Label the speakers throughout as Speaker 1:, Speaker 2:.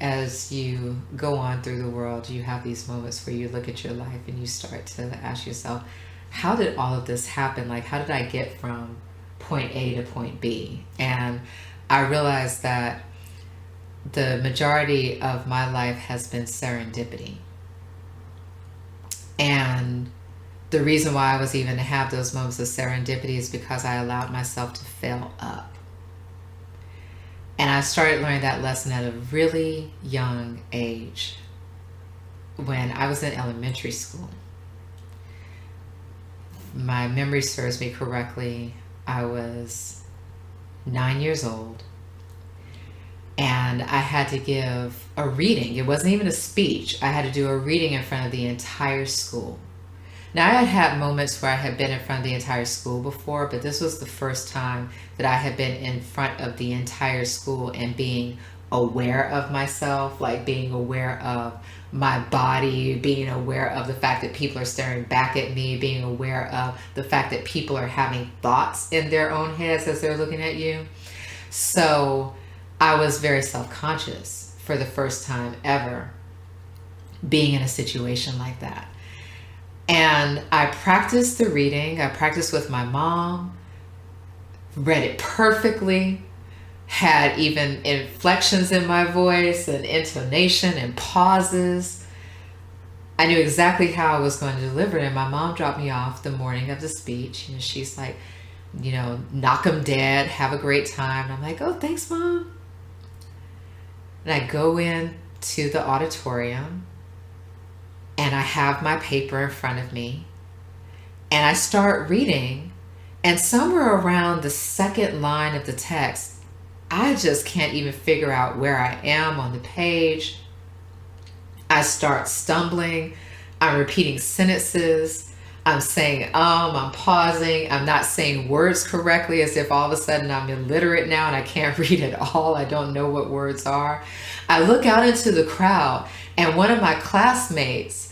Speaker 1: as you go on through the world, you have these moments where you look at your life and you start to ask yourself, how did all of this happen? Like, how did I get from point A to point B? And I realized that the majority of my life has been serendipity. And the reason why I was even to have those moments of serendipity is because I allowed myself to fail up. And I started learning that lesson at a really young age when I was in elementary school. My memory serves me correctly, I was 9 years old, and I had to give a reading. It wasn't even a speech. I had to do a reading in front of the entire school. Now, I had had moments where I had been in front of the entire school before, but this was the first time that I had been in front of the entire school and being aware of myself, like being aware of my body, being aware of the fact that people are staring back at me, being aware of the fact that people are having thoughts in their own heads as they're looking at you. So I was very self-conscious for the first time ever being in a situation like that. And I practiced the reading. I practiced with my mom, read it perfectly, had even inflections in my voice and intonation and pauses. I knew exactly how I was going to deliver it. And my mom dropped me off the morning of the speech. She's like, knock 'em dead, have a great time. And I'm like, oh, thanks, Mom. And I go in to the auditorium and I have my paper in front of me and I start reading, and somewhere around the second line of the text, I just can't even figure out where I am on the page. I start stumbling. I'm repeating sentences. I'm saying, I'm pausing. I'm not saying words correctly, as if all of a sudden I'm illiterate now and I can't read at all. I don't know what words are. I look out into the crowd and one of my classmates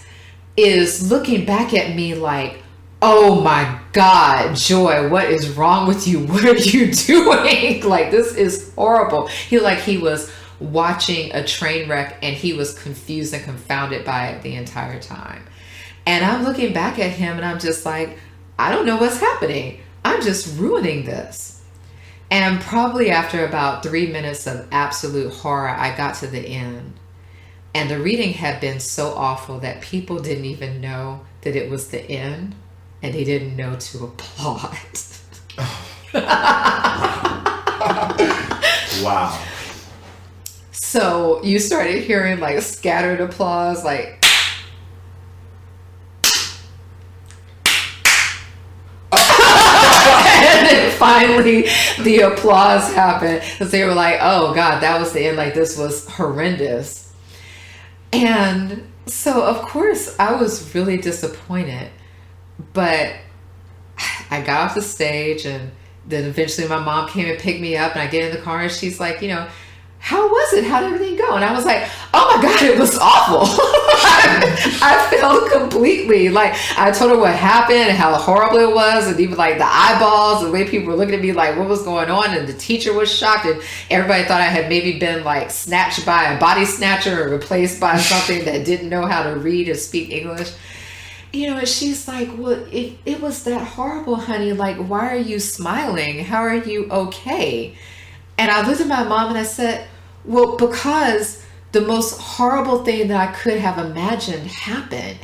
Speaker 1: is looking back at me like, oh my God, Joy, what is wrong with you? What are you doing? Like, this is horrible. He was watching a train wreck and he was confused and confounded by it the entire time. And I'm looking back at him and I'm just like, I don't know what's happening. I'm just ruining this. And probably after about 3 minutes of absolute horror, I got to the end. And the reading had been so awful that people didn't even know that it was the end, and they didn't know to applaud.
Speaker 2: Wow.
Speaker 1: So you started hearing like scattered applause, like, and then finally the applause happened because they were like, oh God, that was the end. Like, this was horrendous. And so of course I was really disappointed, but I got off the stage, and then eventually my mom came and picked me up, and I get in the car and she's like, how was it? How did everything go? And I was like, oh my God, it was awful. I failed completely. Like, I told her what happened and how horrible it was, and even like the eyeballs, the way people were looking at me like what was going on, and the teacher was shocked, and everybody thought I had maybe been like snatched by a body snatcher or replaced by something that didn't know how to read or speak English. And she's like, well, if it was that horrible, honey, like, why are you smiling? How are you okay? And I looked at my mom and I said, well, because the most horrible thing that I could have imagined happened.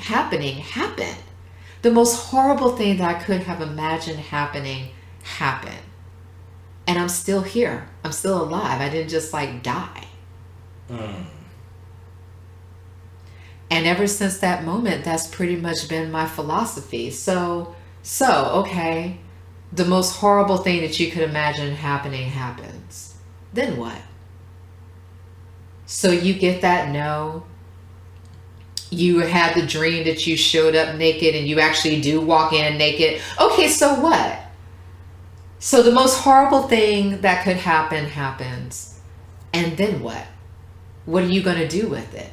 Speaker 1: The most horrible thing that I could have imagined happened. And I'm still here. I'm still alive. I didn't just like die. And ever since that moment, that's pretty much been my philosophy. So, okay, the most horrible thing that you could imagine happening happens. Then what? So you get that no. You had the dream that you showed up naked and you actually do walk in naked. Okay, so what? So the most horrible thing that could happen happens. And then what? What are you going to do with it?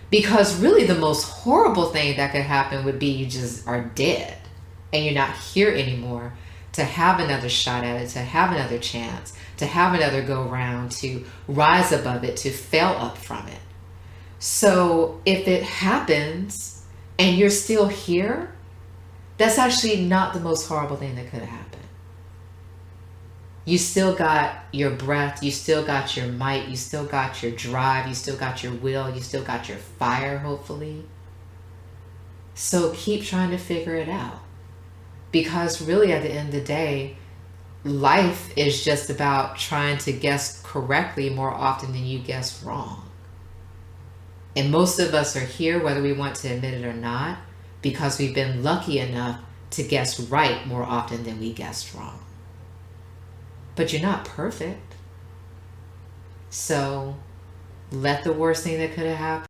Speaker 1: Because really the most horrible thing that could happen would be you just are dead and you're not here anymore to have another shot at it, to have another chance, to have another go round, to rise above it, to fail up from it. So if it happens and you're still here, that's actually not the most horrible thing that could have happened. You still got your breath, you still got your might, you still got your drive, you still got your will, you still got your fire, hopefully. So keep trying to figure it out. Because really, at the end of the day, life is just about trying to guess correctly more often than you guess wrong. And most of us are here, whether we want to admit it or not, because we've been lucky enough to guess right more often than we guessed wrong. But you're not perfect. So let the worst thing that could have happened